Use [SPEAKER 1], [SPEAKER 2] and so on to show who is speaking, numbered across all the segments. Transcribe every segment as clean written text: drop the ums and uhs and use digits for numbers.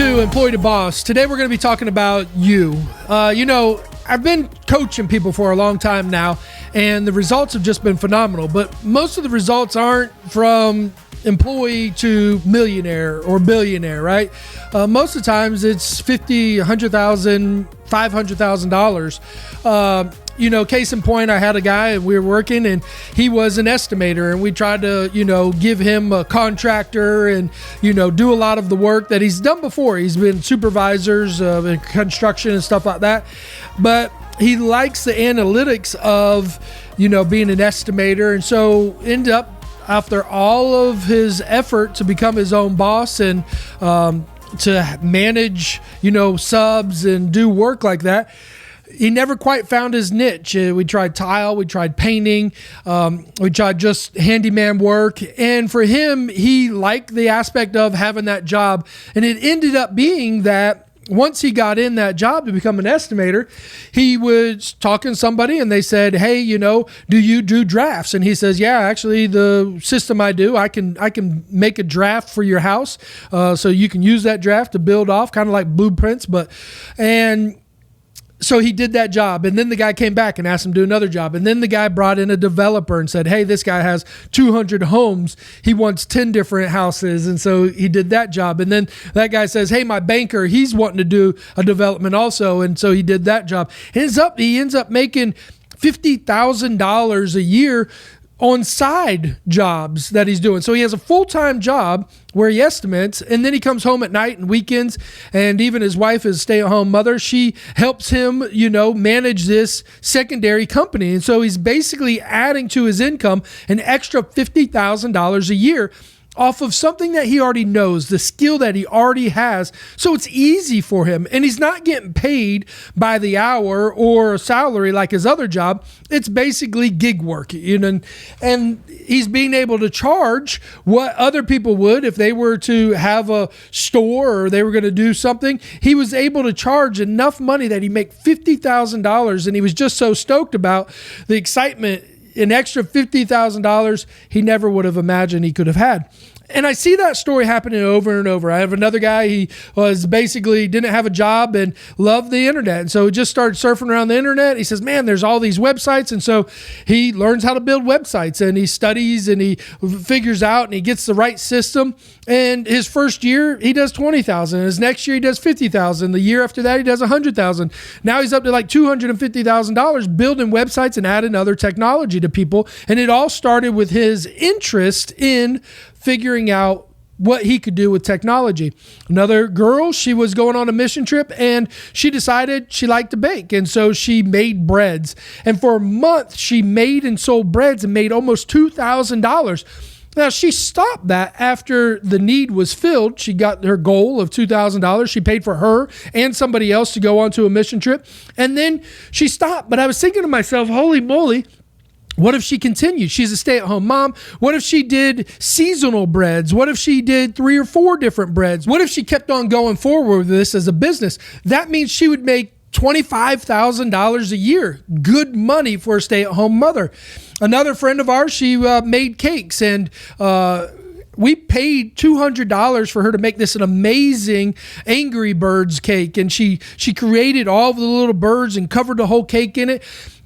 [SPEAKER 1] to Employee to Boss. Today we're going to be talking about you. I've been coaching people for a long time now, and the results have just been phenomenal. But most of the results aren't from employee to millionaire or billionaire, right? Most of the times it's $50,000, $100,000, $500,000. Case in point, I had a guy and we were working and he was an estimator, and we tried to, give him a contractor and, do a lot of the work that he's done before. He's been supervisors in construction and stuff like that. But he likes the analytics of, being an estimator. And so end up, after all of his effort to become his own boss and to manage, subs and do work like that, he never quite found his niche. We tried tile, we tried painting, we tried just handyman work. And for him, he liked the aspect of having that job. And it ended up being that once he got in that job to become an estimator, he was talking to somebody and they said, hey, do you do drafts? And he says, yeah, actually the system I do, I can make a draft for your house. So you can use that draft to build off, kind of like blueprints. So he did that job, and then the guy came back and asked him to do another job. And then the guy brought in a developer and said, hey, this guy has 200 homes. He wants 10 different houses. And so he did that job. And then that guy says, hey, my banker, he's wanting to do a development also. And so he did that job. He ends up making $50,000 a year on side jobs that he's doing. So he has a full-time job where he estimates, and then he comes home at night and weekends, and even his wife is a stay-at-home mother. She helps him, manage this secondary company. And so he's basically adding to his income an extra $50,000 a year off of something that he already knows, the skill that he already has. So it's easy for him. And he's not getting paid by the hour or a salary like his other job. It's basically gig work, and he's being able to charge what other people would if they were to have a store or they were going to do something. He was able to charge enough money that he make $50,000, and he was just so stoked about the excitement. An extra $50,000 he never would have imagined he could have had. And I see that story happening over and over. I have another guy, he was basically didn't have a job and loved the internet. And so he just started surfing around the internet. He says, man, there's all these websites. And so he learns how to build websites, and he studies and he figures out and he gets the right system. And his first year, he does $20,000. His next year, he does $50,000. The year after that, he does $100,000. Now he's up to like $250,000 building websites and adding other technology to people. And it all started with his interest in figuring out what he could do with technology. Another girl, she was going on a mission trip and she decided she liked to bake. And so she made breads. And for a month, she made and sold breads and made almost $2,000. Now, she stopped that after the need was filled. She got her goal of $2,000. She paid for her and somebody else to go onto a mission trip. And then she stopped. But I was thinking to myself, holy moly, what if she continued? She's a stay-at-home mom. What if she did seasonal breads? What if she did 3 or 4 different breads? What if she kept on going forward with this as a business? That means she would make $25,000 a year. Good money for a stay-at-home mother. Another friend of ours, she made cakes, and we paid $200 for her to make this an amazing Angry Birds cake. And she created all the little birds and covered the whole cake in it.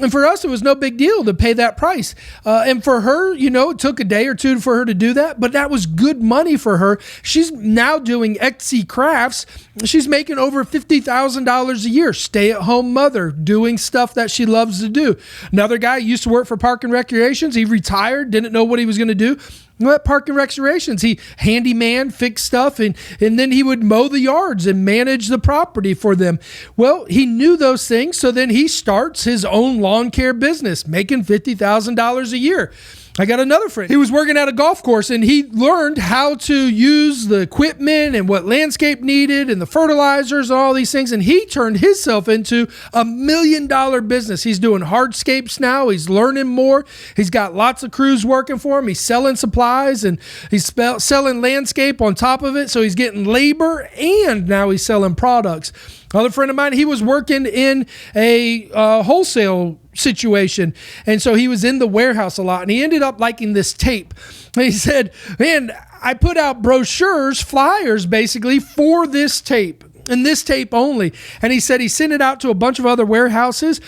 [SPEAKER 1] And for us, it was no big deal to pay that price. And for her, it took a day or two for her to do that, but that was good money for her. She's now doing Etsy crafts. She's making over $50,000 a year. Stay-at-home mother doing stuff that she loves to do. Another guy used to work for Park and Recreations. He retired, didn't know what he was going to do. At Park and Recreations, he handyman, fixed stuff, and then he would mow the yards and manage the property for them. Well, he knew those things, so then he starts his own lawn care business, making $50,000 a year. I got another friend. He was working at a golf course, and he learned how to use the equipment and what landscape needed and the fertilizers and all these things. And he turned himself into $1 million business. He's doing hardscapes now. He's learning more. He's got lots of crews working for him. He's selling supplies, and he's selling landscape on top of it. So he's getting labor, and now he's selling products. Another friend of mine, he was working in a wholesale situation. And so he was in the warehouse a lot, and he ended up liking this tape. And he said, man, I put out brochures, flyers, basically for this tape and this tape only. And he said he sent it out to a bunch of other warehouses,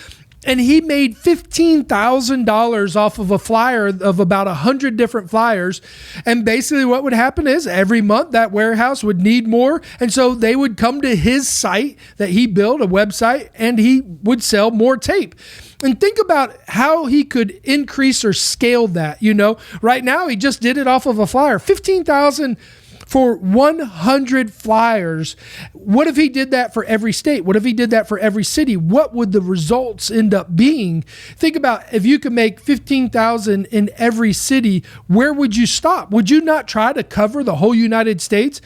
[SPEAKER 1] and he made $15,000 off of a flyer of about 100 different flyers. And basically what would happen is every month that warehouse would need more. And so they would come to his site that he built, a website, and he would sell more tape. And think about how he could increase or scale that. Right now he just did it off of a flyer, 15,000 for 100 flyers. What if he did that for every state? What if he did that for every city? What would the results end up being? Think about if you could make 15,000 in every city, where would you stop? Would you not try to cover the whole United States?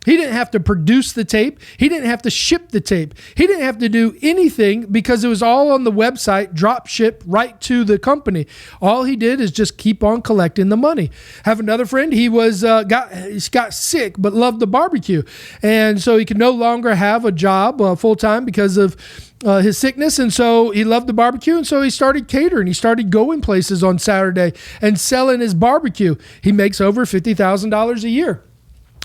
[SPEAKER 1] He didn't have to produce the tape. He didn't have to ship the tape. He didn't have to do anything because it was all on the website, drop ship right to the company. All he did is just keep on collecting the money. Have another friend, he got sick but loved the barbecue. And so he could no longer have a job full-time because of his sickness. And so he loved the barbecue. And so he started catering. He started going places on Saturday and selling his barbecue. He makes over $50,000 a year.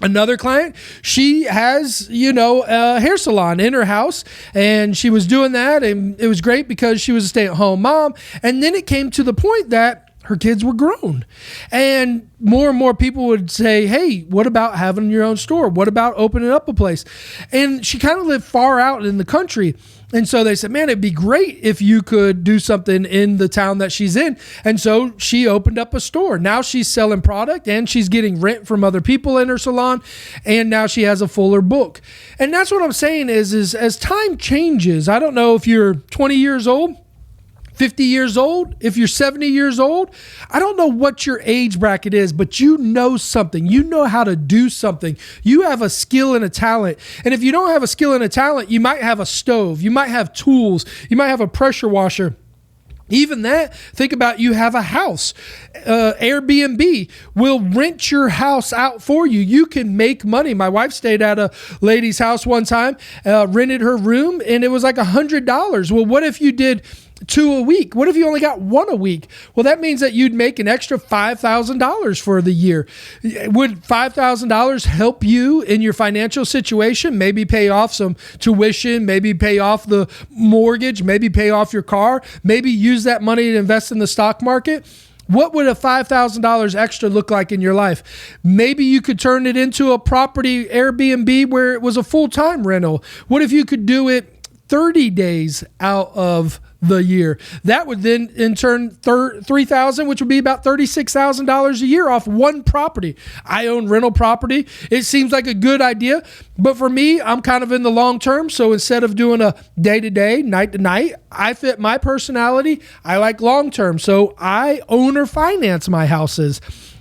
[SPEAKER 1] Another client, she has, a hair salon in her house, and she was doing that, and it was great because she was a stay-at-home mom. And then it came to the point that her kids were grown, and more people would say, hey, what about having your own store? What about opening up a place? And she kind of lived far out in the country. And so they said, man, it'd be great if you could do something in the town that she's in. And so she opened up a store. Now she's selling product, and she's getting rent from other people in her salon. And now she has a fuller book. And that's what I'm saying is as time changes, I don't know if you're 20 years old, 50 years old, if you're 70 years old, I don't know what your age bracket is, but you know something. You know how to do something. You have a skill and a talent. And if you don't have a skill and a talent, you might have a stove. You might have tools. You might have a pressure washer. Even that, think about you have a house. Airbnb will rent your house out for you. You can make money. My wife stayed at a lady's house one time, rented her room, and it was like $100. Well, what if you did 2 a week? What if you only got 1 a week? Well, that means that you'd make an extra $5,000 for the year. Would $5,000 help you in your financial situation? Maybe pay off some tuition, maybe pay off the mortgage, maybe pay off your car, maybe use that money to invest in the stock market. What would a $5,000 extra look like in your life? Maybe you could turn it into a property Airbnb where it was a full-time rental. What if you could do it 30 days out of the year? That would then in turn $3,000, which would be about $36,000 a year off one property. I own rental property. It seems like a good idea, but for me, I'm kind of in the long term. So instead of doing a day-to-day, night-to-night, I fit my personality. I like long term. So I own or finance my houses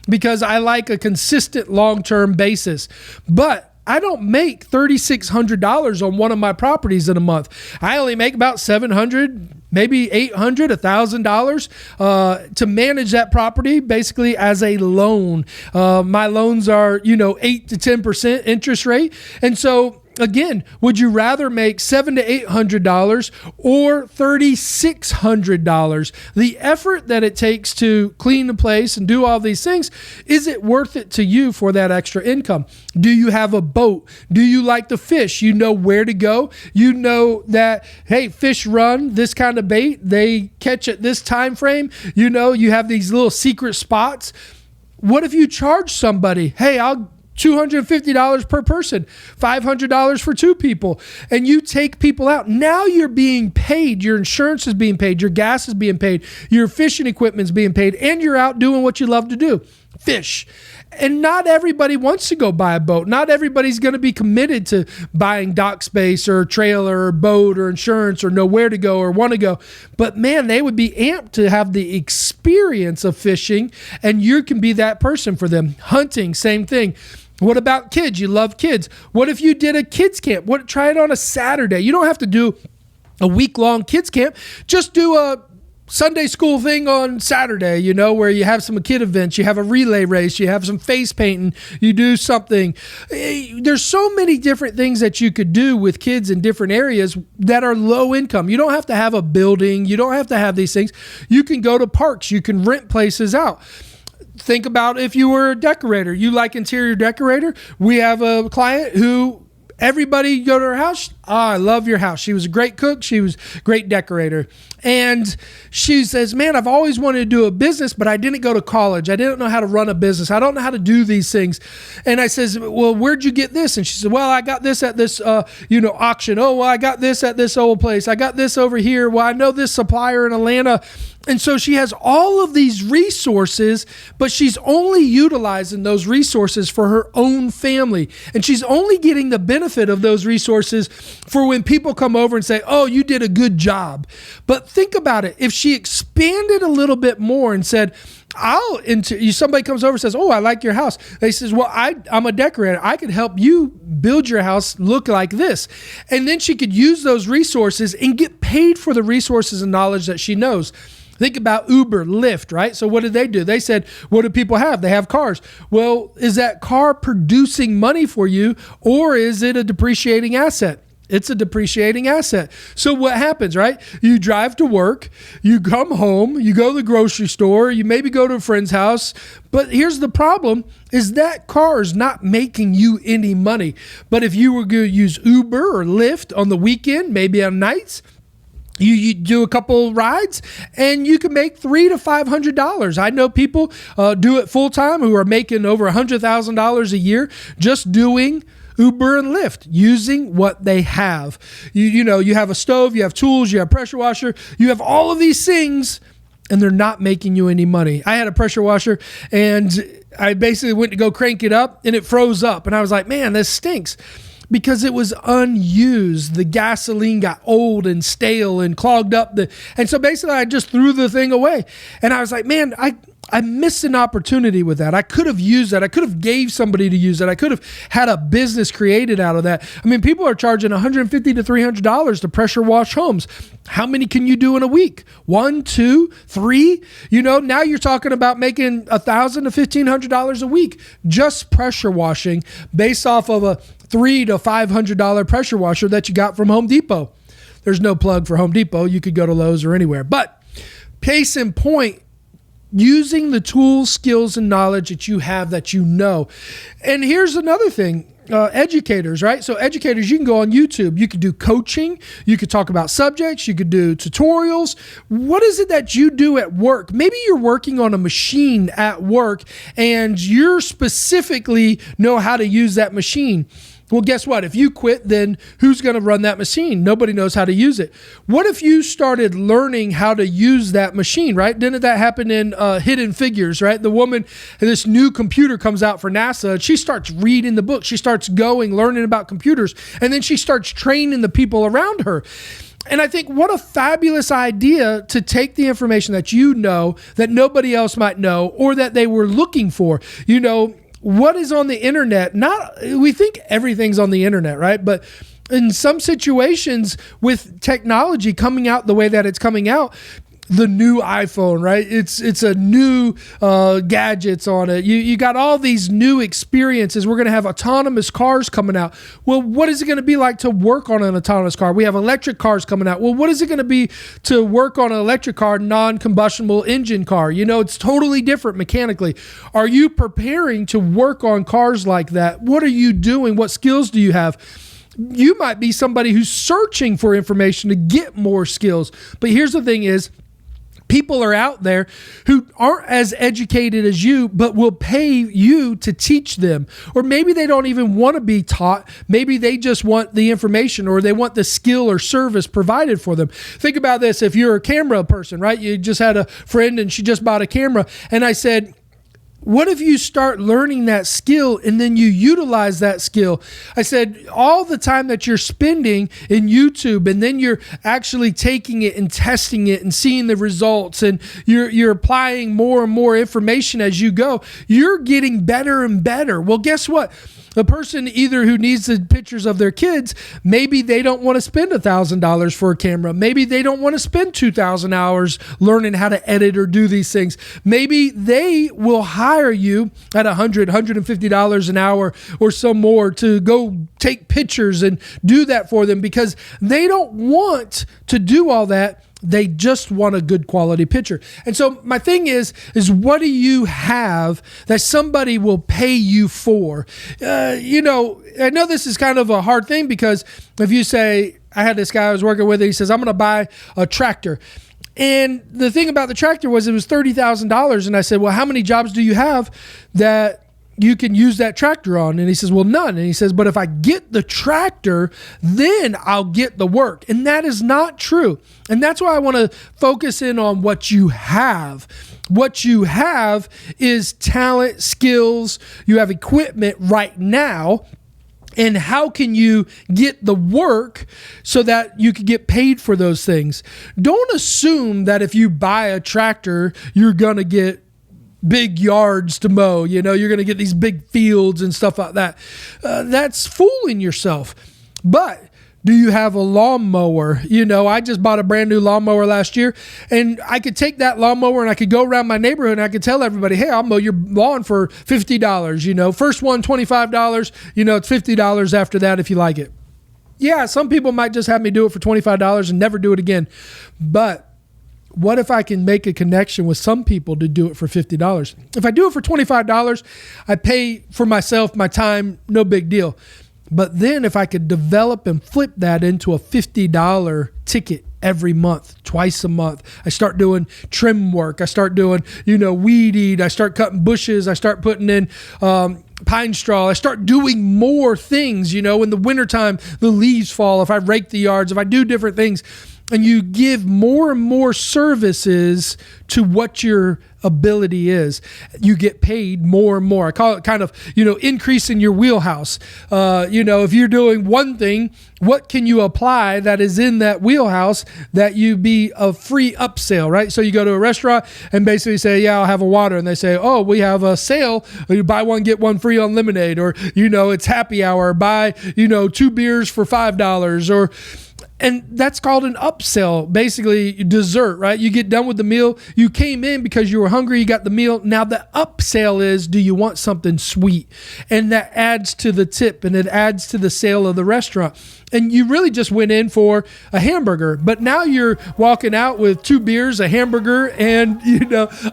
[SPEAKER 1] because I like a consistent long-term basis. But I don't make $3,600 on one of my properties in a month. I only make about $700, maybe $800, $1,000 to manage that property basically as a loan. My loans are, 8 to 10% interest rate. And so again, would you rather make $700 to $800 or $3,600? The effort that it takes to clean the place and do all these things, is it worth it to you for that extra income? Do you have a boat? Do you like to fish? You know where to go. You know that, hey, fish run this kind of bait. They catch at this time frame. You have these little secret spots. What if you charge somebody, hey, I'll $250 per person, $500 for 2 people, and you take people out. Now you're being paid. Your insurance is being paid. Your gas is being paid. Your fishing equipment is being paid, and you're out doing what you love to do, fish. And not everybody wants to go buy a boat. Not everybody's going to be committed to buying dock space or a trailer or boat or insurance or know where to go or want to go. But man, they would be amped to have the experience of fishing, and you can be that person for them. Hunting, same thing. What about kids? You love kids. What if you did a kids camp? Try it on a Saturday. You don't have to do a week-long kids camp. Just do a Sunday school thing on Saturday, where you have some kid events, you have a relay race, you have some face painting, you do something. There's so many different things that you could do with kids in different areas that are low income. You don't have to have a building. You don't have to have these things. You can go to parks. You can rent places out. think about if you were a decorator, you like interior decorator. We have a client who everybody go to her house. Oh, I love your house. She was a great cook. She was a great decorator. And she says, man, I've always wanted to do a business, but I didn't go to college. I didn't know how to run a business. I don't know how to do these things. And I says, well, where'd you get this? And she said, well, I got this at this, auction. Oh, well, I got this at this old place. I got this over here. Well, I know this supplier in Atlanta. And so she has all of these resources, but she's only utilizing those resources for her own family. And she's only getting the benefit of those resources for when people come over and say, oh, you did a good job. But think about it. If she expanded a little bit more and said, somebody comes over and says, oh, I like your house. They says, well, I'm a decorator. I could help you build your house look like this. And then she could use those resources and get paid for the resources and knowledge that she knows. Think about Uber, Lyft, right? So what did they do? They said, what do people have? They have cars. Well, is that car producing money for you, or is it a depreciating asset? It's a depreciating asset. So what happens, right? You drive to work, you come home, you go to the grocery store, you maybe go to a friend's house. But here's the problem, is that car is not making you any money. But if you were going to use Uber or Lyft on the weekend, maybe on nights, you do a couple rides and you can make $300 to $500. I know people do it full time who are making over $100,000 a year just doing Uber and Lyft, using what they have. You have a stove, you have tools, you have pressure washer, you have all of these things, and they're not making you any money. I had a pressure washer and I basically went to go crank it up and it froze up. And I was like, man, this stinks. Because it was unused. The gasoline got old and stale and clogged up. And so basically I just threw the thing away. And I was like, man, I missed an opportunity with that. I could have used that. I could have gave somebody to use that. I could have had a business created out of that. I mean, people are charging $150 to $300 to pressure wash homes. How many can you do in a week? 1, 2, 3? Now you're talking about making $1,000 to $1,500 a week just pressure washing based off of a $300 to $500 pressure washer that you got from Home Depot. There's no plug for Home Depot. You could go to Lowe's or anywhere. But case in point, using the tools, skills, and knowledge that you have that you know. And here's another thing. Educators, right? So educators, you can go on YouTube. You could do coaching. You could talk about subjects. You could do tutorials. What is it that you do at work? Maybe you're working on a machine at work and you're specifically know how to use that machine. Well, guess what? If you quit, then who's going to run that machine? Nobody knows how to use it. What if you started learning how to use that machine, right? Didn't that happen in Hidden Figures, right? The woman, this new computer comes out for NASA, and she starts reading the book. She starts learning about computers, and then she starts training the people around her. And I think what a fabulous idea to take the information that you know that nobody else might know or that they were looking for. What is on the internet? We think everything's on the internet, right? But in some situations with technology coming out the way that it's coming out, the new iPhone, right? It's a new gadgets on it. You got all these new experiences. We're going to have autonomous cars coming out. Well, what is it going to be like to work on an autonomous car? We have electric cars coming out. Well, what is it going to be to work on an electric car, non-combustible engine car? It's totally different mechanically. Are you preparing to work on cars like that? What are you doing? What skills do you have? You might be somebody who's searching for information to get more skills. But here's the thing is, people are out there who aren't as educated as you, but will pay you to teach them. Or maybe they don't even want to be taught. Maybe they just want the information or they want the skill or service provided for them. Think about this. If you're a camera person, right? You just had a friend and she just bought a camera. And I said, what if you start learning that skill and then you utilize that skill? I said, all the time that you're spending in YouTube and then you're actually taking it and testing it and seeing the results and you're applying more and more information as you go, you're getting better and better. Well, guess what? The person either who needs the pictures of their kids, maybe they don't want to spend $1,000 for a camera. Maybe they don't want to spend 2,000 hours learning how to edit or do these things. Maybe they will hire you at $100, $150 an hour or some more to go take pictures and do that for them because they don't want to do all that. They just want a good quality picture. And so my thing is what do you have that somebody will pay you for? I know this is kind of a hard thing, because if you say, I had this guy I was working with, he says, I'm going to buy a tractor. And the thing about the tractor was it was $30,000. And I said, well, how many jobs do you have that you can use that tractor on? And he says, well, none. And he says, but if I get the tractor, then I'll get the work. And that is not true. And that's why I want to focus in on what you have. What you have is talent, skills, you have equipment right now. And how can you get the work so that you can get paid for those things? Don't assume that if you buy a tractor, you're going to get big yards to mow. You're going to get these big fields and stuff like that. That's fooling yourself. But do you have a lawnmower? I just bought a brand new lawnmower last year, and I could take that lawnmower and I could go around my neighborhood and I could tell everybody, hey, I'll mow your lawn for $50. First one, $25. It's $50 after that if you like it. Yeah, some people might just have me do it for $25 and never do it again. But what if I can make a connection with some people to do it for $50? If I do it for $25, I pay for myself, my time, no big deal. But then if I could develop and flip that into a $50 ticket every month, twice a month, I start doing trim work. I start doing, weed eat. I start cutting bushes. I start putting in pine straw. I start doing more things, in the wintertime, the leaves fall. If I rake the yards, if I do different things, and you give more and more services to what your ability is, you get paid more and more. I call it kind of, increasing your wheelhouse. If you're doing one thing, what can you apply that is in that wheelhouse that you be a free upsell, right? So you go to a restaurant and basically say, yeah, I'll have a water. And they say, oh, we have a sale. You buy one, get one free on lemonade, or, it's happy hour. Buy, 2 beers for $5, and that's called an upsell, basically dessert, right? You get done with the meal. You came in because you were hungry. You got the meal. Now the upsell is, do you want something sweet? And that adds to the tip, and it adds to the sale of the restaurant. And you really just went in for a hamburger, but now you're walking out with 2 beers, a hamburger, and,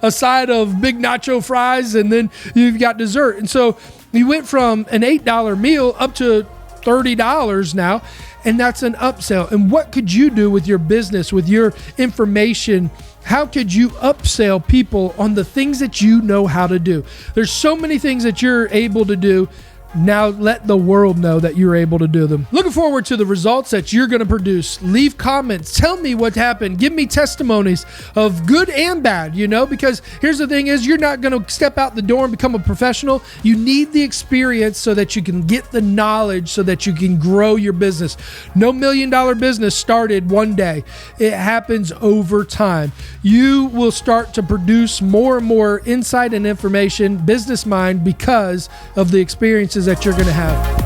[SPEAKER 1] a side of big nacho fries, and then you've got dessert. And so you went from an $8 meal up to $30 now. And that's an upsell. And what could you do with your business, with your information? How could you upsell people on the things that you know how to do? There's so many things that you're able to do. Now let the world know that you're able to do them. Looking forward to the results that you're going to produce. Leave comments. Tell me what happened. Give me testimonies of good and bad, because here's the thing is, you're not going to step out the door and become a professional. You need the experience so that you can get the knowledge so that you can grow your business. No $1 million business started one day. It happens over time. You will start to produce more and more insight and information, business mind, because of the experiences that you're going to have.